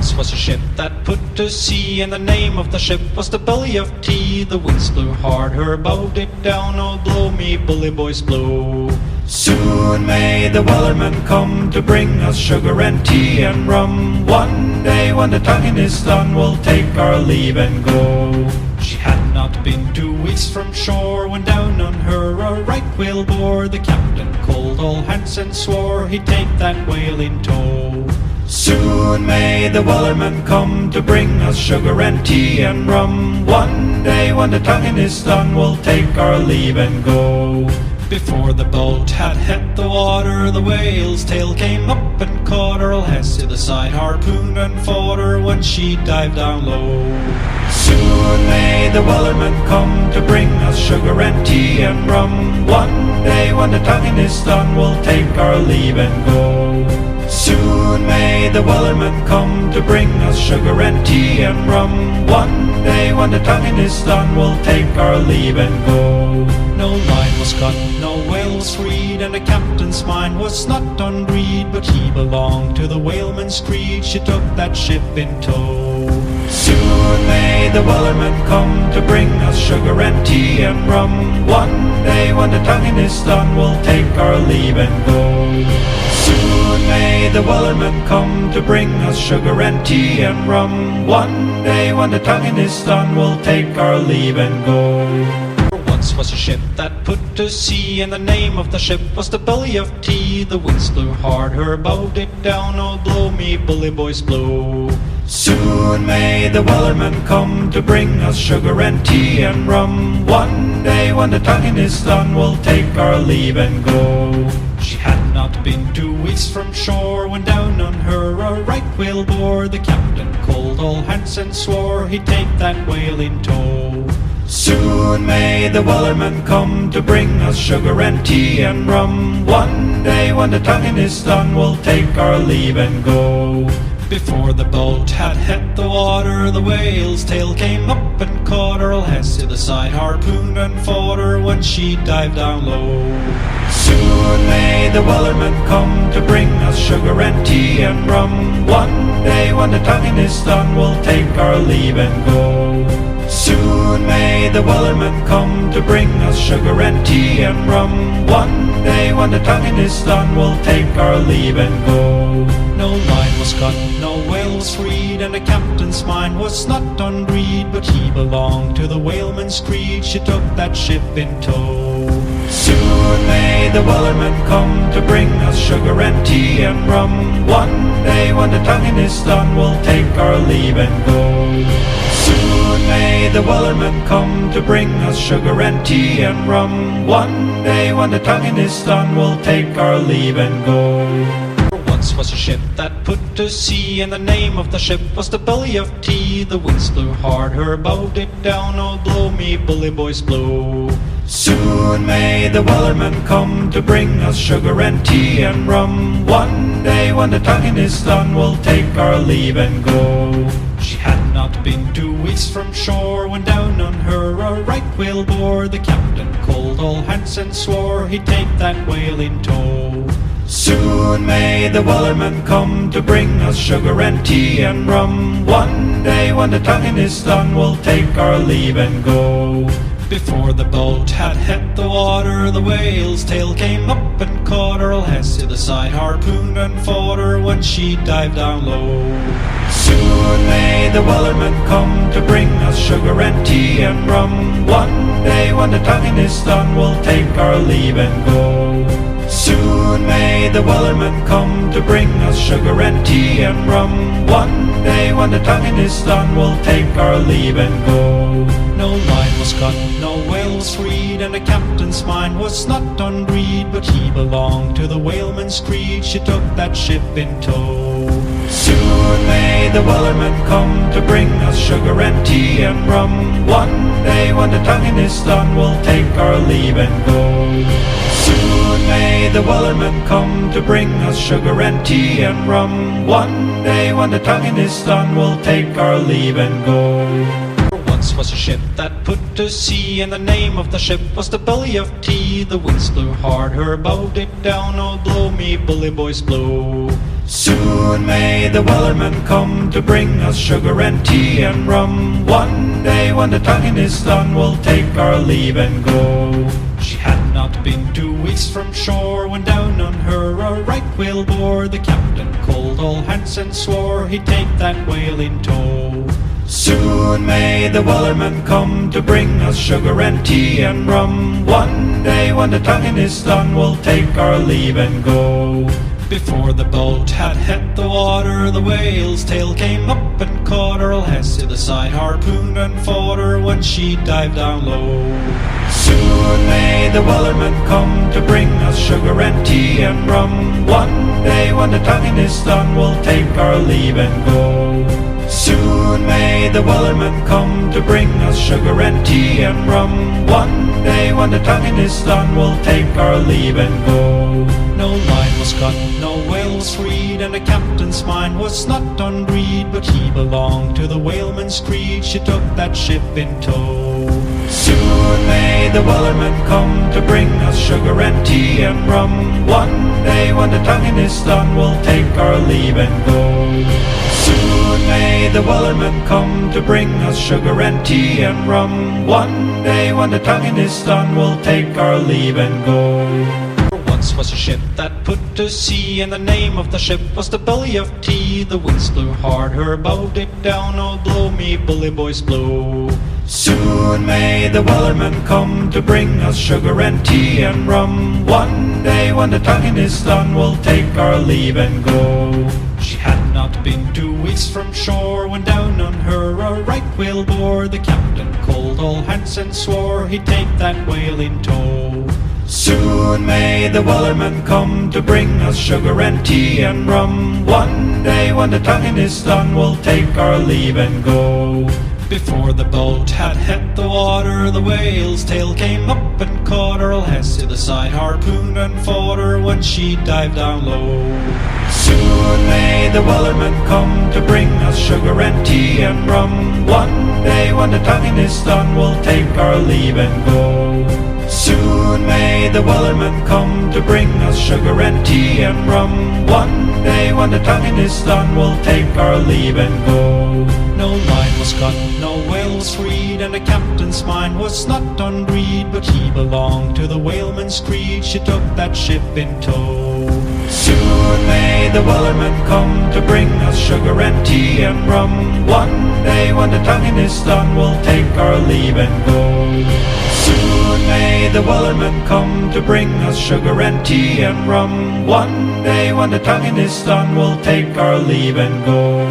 once was a ship that put to sea, and the name of the ship was the Belly of Tea. The winds blew hard, her bow dipped down, oh blow me bully boys blow. Soon may the wellerman come to bring us sugar and tea and rum. One day when the tonguing is done, we'll take our leave and go. She had not been 2 weeks from shore when down on her a right whale bore. The captain called all hands and swore he'd take that whale in tow. Soon may the wellerman come to bring us sugar and tea and rum. One day when the tonguing is done, we'll take our leave and go. Before the boat had hit the water, the whale's tail came up and caught her. All hands to the side, harpooned and fought her when she dived down low. Soon may the wellerman come to bring us sugar and tea and rum. One day when the tonguing is done, we'll take our leave and go. Soon may the wellerman come to bring us sugar and tea and rum. One day when the tonguing is done, we'll take our leave and go. No line was cut, no whale was freed, and the captain's mind was not on greed, but he belonged to the whaleman's creed. She took that ship in tow. Soon may the wellerman come to bring us sugar and tea and rum. One day when the tonguing is done, we'll take our leave and go. Soon may the wellerman come to bring us sugar and tea and rum. One day when the tonguing is done, we'll take our leave and go. Once was a ship that put to sea, and the name of the ship was the Belly of Tea. The winds blew hard, her bow dipped down, oh blow me bully boys blow. Soon may the wellerman come to bring us sugar and tea and rum. One day when the tonguing is done, we'll take our leave and go. She had not been 2 weeks from shore when down on her a right whale bore. The captain called all hands and swore he'd take that whale in tow. Soon may the wellerman come to bring us sugar and tea and rum. One day when the tonguing is done, we'll take our leave and go. Before the boat had hit the water, the whale's tail came up and caught her. All hands to the side, harpooned and fought her when she dived down low. Soon may the wellerman come to bring us sugar and tea and rum. One day when the tonguing is done, we'll take our leave and go. Soon may the wellerman come to bring us sugar and tea and rum. One day when the tonguing is done, we'll take our leave and go. No line was cut, no whale was freed, and the captain's mind was not on greed, but he belonged to the whaleman's creed. She took that ship in tow. Soon may the wellerman come to bring us sugar and tea and rum. One day when the tonguing is done, we'll take our leave and go. Soon may the wellerman come to bring us sugar and tea and rum. One day when the tonguing is done, we'll take our leave and go. Once was a ship that put to sea, and the name of the ship was the Belly of Tea. The winds blew hard, her bow dipped down, oh blow me bully boys blow. Soon may the wellerman come to bring us sugar and tea and rum. One day when the tonguing is done, we'll take our leave and go. She had not been 2 weeks from shore when down on her a right whale bore. The captain called all hands and swore he'd take that whale in tow. Soon may the wellerman come to bring us sugar and tea and rum. One day when the tonguing is done, we'll take our leave and go. Before the boat had hit the water, the whale's tail came up and caught her. All hands to the side, harpooned and fought her when she dived down low. Soon may the wellerman come to bring us sugar and tea and rum. One day when the tonguing is done, we'll take our leave and go. Soon may the wellerman come to bring us sugar and tea and rum. One day when the tonguing is done, we'll take our leave and go. No line was cut, no whale was freed, and the captain's mind was not on greed, but he belonged to the whaleman's creed. She took that ship in tow. Soon may the wellerman come to bring us sugar and tea and rum. One day when the tonguing is done, we'll take our leave and go. Soon may the wellerman come to bring us sugar and tea and rum. One day when the tonguing is done, we'll take our leave and go. Once was a ship that put to sea, and the name of the ship was the Belly of Tea. The winds blew hard, her bow dipped down, oh blow me bully boys blow. Soon may the wellerman come to bring us sugar and tea and rum. One day when the tonguing is done, we'll take our leave and go. She had not been 2 weeks from shore when down on her a right whale bore. The captain called all hands and swore he'd take that whale in tow. Soon may the wellerman come to bring us sugar and tea and rum. One day when the tonguing is done, we'll take our leave and go. Before the boat had hit the water, the whale's tail came up and caught her. All hands to the side, harpooned and fought her when she dived down low. Soon may the wellerman come to bring us sugar and tea and rum. One day when the tonguing is done, we'll take our leave and go. Soon may the wellerman come to bring us sugar and tea and rum. One day when the tonguing is done, we'll take our leave and go. No line was cut, no whale was freed, and the captain's mind was not on greed, but he belonged to the whaleman's creed. She took that ship in tow. Soon may the wellerman come to bring us sugar and tea and rum. One day when the tonguing is done, we'll take our leave and go. Soon may the wellerman come to bring us sugar and tea and rum. One day when the tonguing is done, we'll take our leave and go. Once was a ship that put to sea, and the name of the ship was the Belly of Tea. The winds blew hard, her bow dipped down, oh blow me bully boys blow. Soon may the wellerman come to bring us sugar and tea and rum. One day when the tonguing is done, we'll take our leave and go. She had not been 2 weeks from shore when down on her a right whale bore. The captain called all hands and swore he'd take that whale in tow. Soon may the wellerman come to bring us sugar and tea and rum. One day when the tonguing is done, we'll take our leave and go. Before the boat had hit the water, the whale's tail came up and caught her. All hands to the side, harpooned and fought her when she dived down low. Soon may the wellerman come to bring us sugar and tea and rum. One day when the tonguing is done, we'll take our leave and go. Soon may the wellerman come to bring us sugar and tea and rum. One day when the tonguing is done, we'll take our leave and go. No line was cut, no whale was freed, and the captain's mind was not on greed, but he belonged to the whaleman's creed. She took that ship in tow. Soon may the wellerman come to bring us sugar and tea and rum. One day when the tonguing is done, we'll take our leave and go. Soon may the wellerman come to bring us sugar and tea and rum. One day when the tonguing is done, we'll take our leave and go.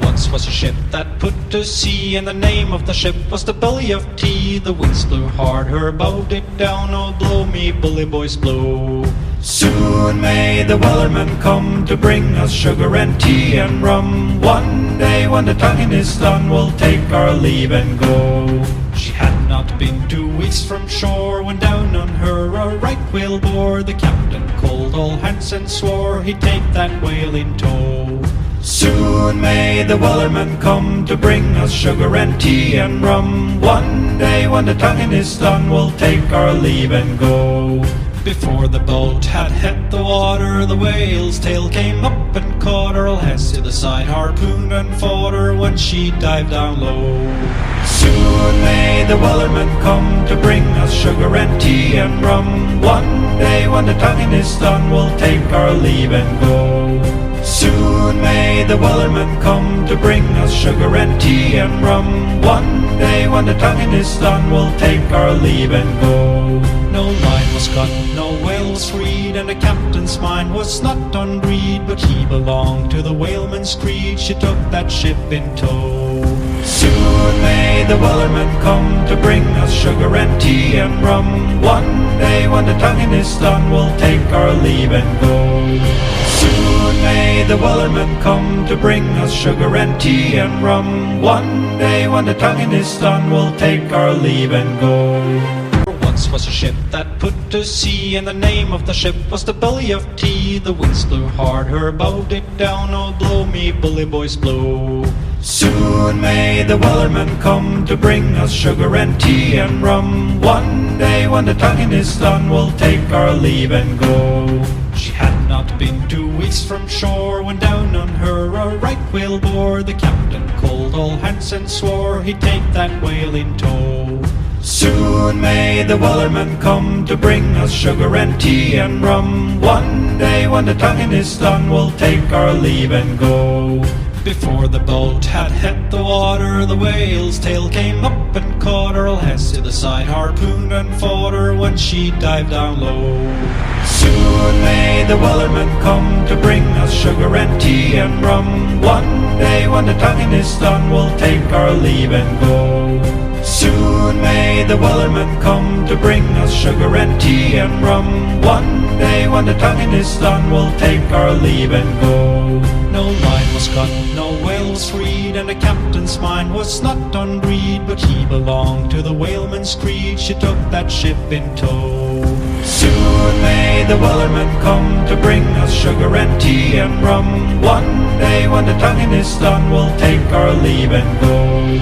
Once was a ship that put to sea, and the name of the ship was the Belly of Tea. The winds blew hard, her bow dipped down, oh blow me bully boys blow. Soon may the wellerman come to bring us sugar and tea and rum. One day when the tonguing is done, we'll take our leave and go. She had not been 2 weeks from shore when down on her a right whale bore. The captain called all hands and swore he'd take that whale in tow. Soon may the wellerman come to bring us sugar and tea and rum. One day when the tonguing is done, we'll take our leave and go. Before the boat had hit the water, the whale's tail came up and caught her. All hands to the side, harpooned and fought her when she dived down low. Soon may the wellerman come to bring us sugar and tea and rum. One day when the tonguing is done, we'll take our leave and go. Soon may the wellerman come to bring us sugar and tea and rum. One day when the tonguing is done, we'll take our leave and go. No line was cut, no whale was freed, and the captain's mind was not on greed, but he belonged to the whaleman's creed. She took that ship in tow. Soon may the wellerman come to bring us sugar and tea and rum. One day when the tonguing is done, we'll take our leave and go. Soon may the wellerman come to bring us sugar and tea and rum. One day when the tonguing is done, we'll take our leave and go. Once was a ship that put to sea, and the name of the ship was the Belly of Tea. The winds blew hard, her bow dipped down, oh blow me bully boys blow. Soon may the wellerman come to bring us sugar and tea and rum. One day when the tonguing is done, we'll take our leave and go. She She had not been 2 weeks from shore when down on her a right whale bore. The captain called all hands and swore he'd take that whale in tow. Soon may the wellerman come to bring us sugar and tea and rum. One day when the tonguing is done, we'll take our leave and go. Before the boat had hit the water, the whale's tail came up and caught her. All hands to the side, harpooned and fought her when she dived down low. Soon may the wellerman come to bring us sugar and tea and rum. One day when the tonguing is done, we'll take our leave and go. Soon may the wellerman come to bring us sugar and tea and rum. One day when the tonguing is done, we'll take our leave and go. No line was cut, no whale was freed, and the captain's mind was not on greed, but he belonged to the whaleman's creed. She took that ship in tow. Soon may the wellerman come to bring us sugar and tea and rum. One day when the tonguing is done, we'll take our leave and go.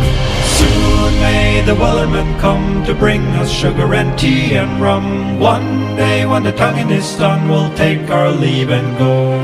Soon may the wellerman come to bring us sugar and tea and rum. One day when the tonguing is done, we'll take our leave and go.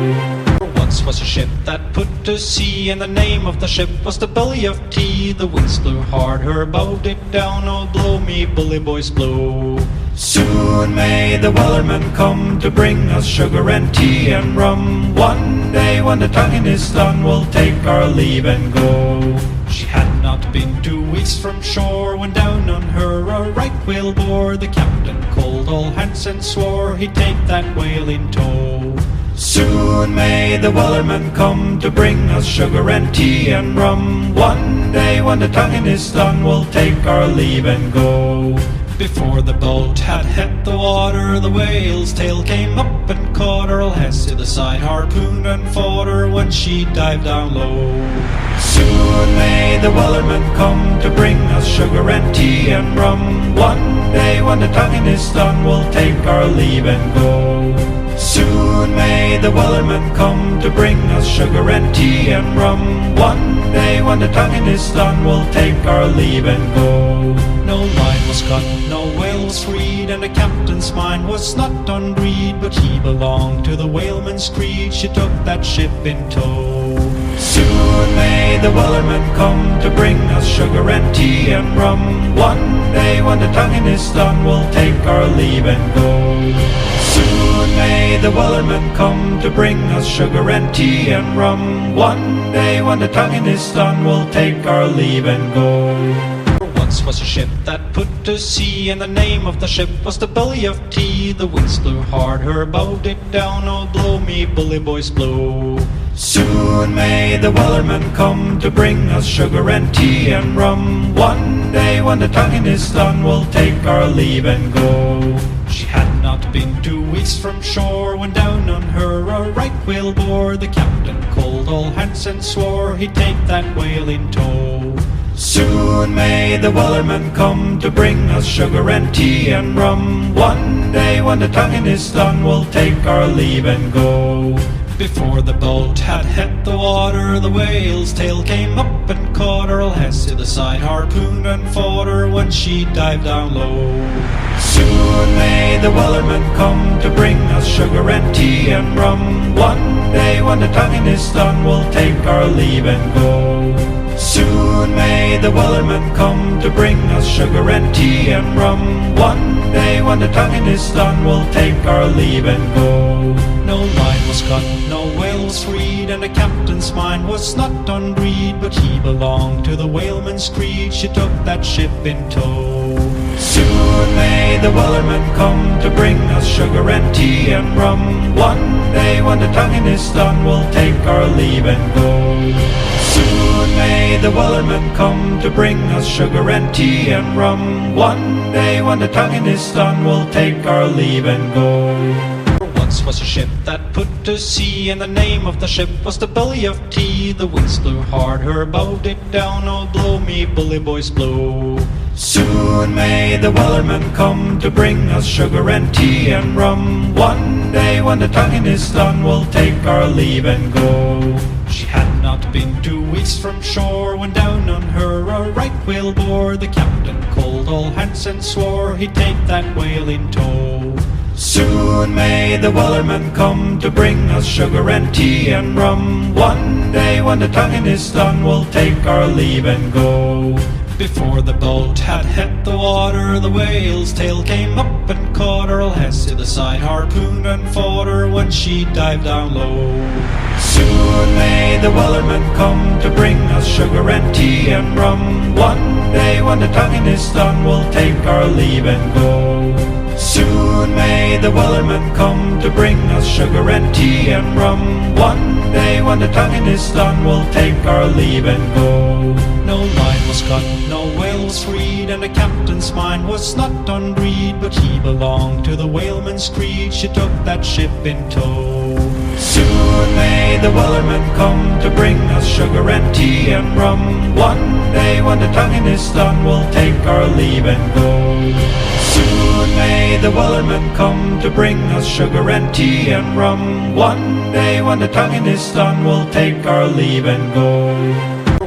Once was a ship that put to sea, and the name of the ship was the Belly of Tea. The winds blew hard, her bow dipped down, oh blow me bully boys blow. Soon may the wellerman come to bring us sugar and tea and rum. One day when the tonguing is done, we'll take our leave and go. She had not been 2 weeks from shore when down on her a right whale bore. The captain called all hands and swore he'd take that whale in tow. Soon may the wellerman come to bring us sugar and tea and rum. One day when the tonguing is done, we'll take our leave and go. Before the boat had hit the water, the whale's tail came up and caught her. All hands to the side, harpooned and fought her when she dived down low. Soon may the wellerman come to bring us sugar and tea and rum. One day when the tonguing is done, we'll take our leave and go. Soon may the wellerman come to bring us sugar and tea and rum. One day when the tonguing is done, we'll take our leave and go. No line was cut, no whale was freed, and the captain's mind was not on greed, but he belonged to the whaleman's creed. She took that ship in tow. Soon may the wellerman come to bring us sugar and tea and rum. One day when the tonguing is done, we'll take our leave and go. Soon may the wellerman come to bring us sugar and tea and rum. One day when the tonguing is done, we'll take our leave and go. Once was a ship that put to sea, and the name of the ship was the Belly of Tea. The winds blew hard, her bow dipped down, oh blow me bully boys blow. Soon may the wellerman come to bring us sugar and tea and rum. One day when the tonguing is done, we'll take our leave and go. She had not been 2 weeks from shore when down on her a right whale bore. The captain called all hands and swore he'd take that whale in tow. Soon may the wellerman come to bring us sugar and tea and rum. One day when the tonguing is done, we'll take our leave and go. Before the boat had hit the water, the whale's tail came up and caught her. All hands to the side, harpooned and fought her when she dived down low. Soon may the wellerman come to bring us sugar and tea and rum. One day when the tonguing is done, we'll take our leave and go. Soon may the wellerman come to bring us sugar and tea and rum. One day when the tonguing is done, we'll take our leave and go. No line was cut, no whale was freed, and the captain's mind was not on greed, but he belonged to the whaleman's creed. She took that ship in tow. Soon may the wellerman come to bring us sugar and tea and rum. One day when the tonguing is done, we'll take our leave and go. Soon may the wellerman come to bring us sugar and tea and rum. One day when the tonguing is done, we'll take our leave and go. Once was a ship that put to sea, and the name of the ship was the Belly of Tea. The winds blew hard, her bow dipped down, oh blow me bully boys blow. Soon may the wellerman come to bring us sugar and tea and rum. One day when the tonguing is done, we'll take our leave and go. She had not been 2 weeks from shore when down on her a right whale bore. The captain called all hands and swore he'd take that whale in tow. Soon may the wellerman come to bring us sugar and tea and rum. One day when the tonguing is done, we'll take our leave and go. Before the boat had hit the water, the whale's tail came up and caught her. All hands to the side, harpooned and fought her when she dived down low. Soon may the wellerman come to bring us sugar and tea and rum. One day when the tonguing is done, we'll take our leave and go. Soon may the wellerman come to bring us sugar and tea and rum. One day when the tonguing is done, we'll take our leave and go. No line was cut, no whale was freed, and the captain's mind was not on greed, but he belonged to the whaleman's creed. She took that ship in tow. Soon may the wellerman come to bring us sugar and tea and rum. One day when the tonguing is done, we'll take our leave and go. Soon may the wellerman come to bring us sugar and tea and rum. One day when the tonguing is done, we'll take our leave and go.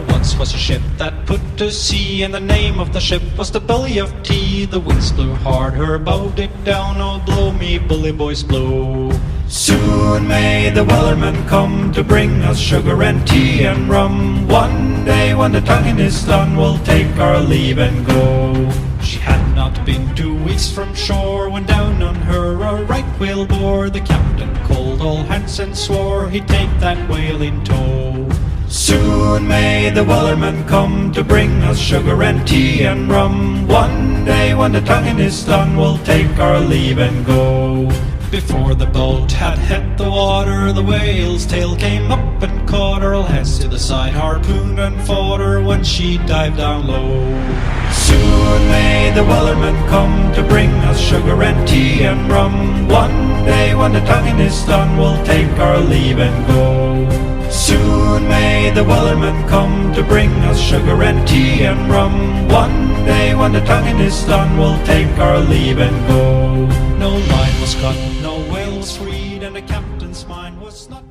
Once was a ship that put to sea, and the name of the ship was the Belly of Tea. The winds blew hard, her bow dipped down, oh blow me bully boys blow. Soon may the wellerman come to bring us sugar and tea and rum. One day when the tonguing is done, we'll take our leave and go. She had not been 2 weeks from shore when down on her a right whale bore. The captain called all hands and swore he'd take that whale in tow. Soon may the wellerman come to bring us sugar and tea and rum. One day when the tonguing is done, we'll take our leave and go. Before the boat had hit the water, the whale's tail came up and caught her. All hands to the side, harpooned and fought her when she dived down low. Soon may the wellerman come to bring us sugar and tea and rum. One day when the tonguing is done, we'll take our leave and go. Soon may the wellerman come to bring us sugar and tea and rum. One day when the tonguing is done, we'll take our leave and go. No line was cut, no whale was freed, and the captain's mind was not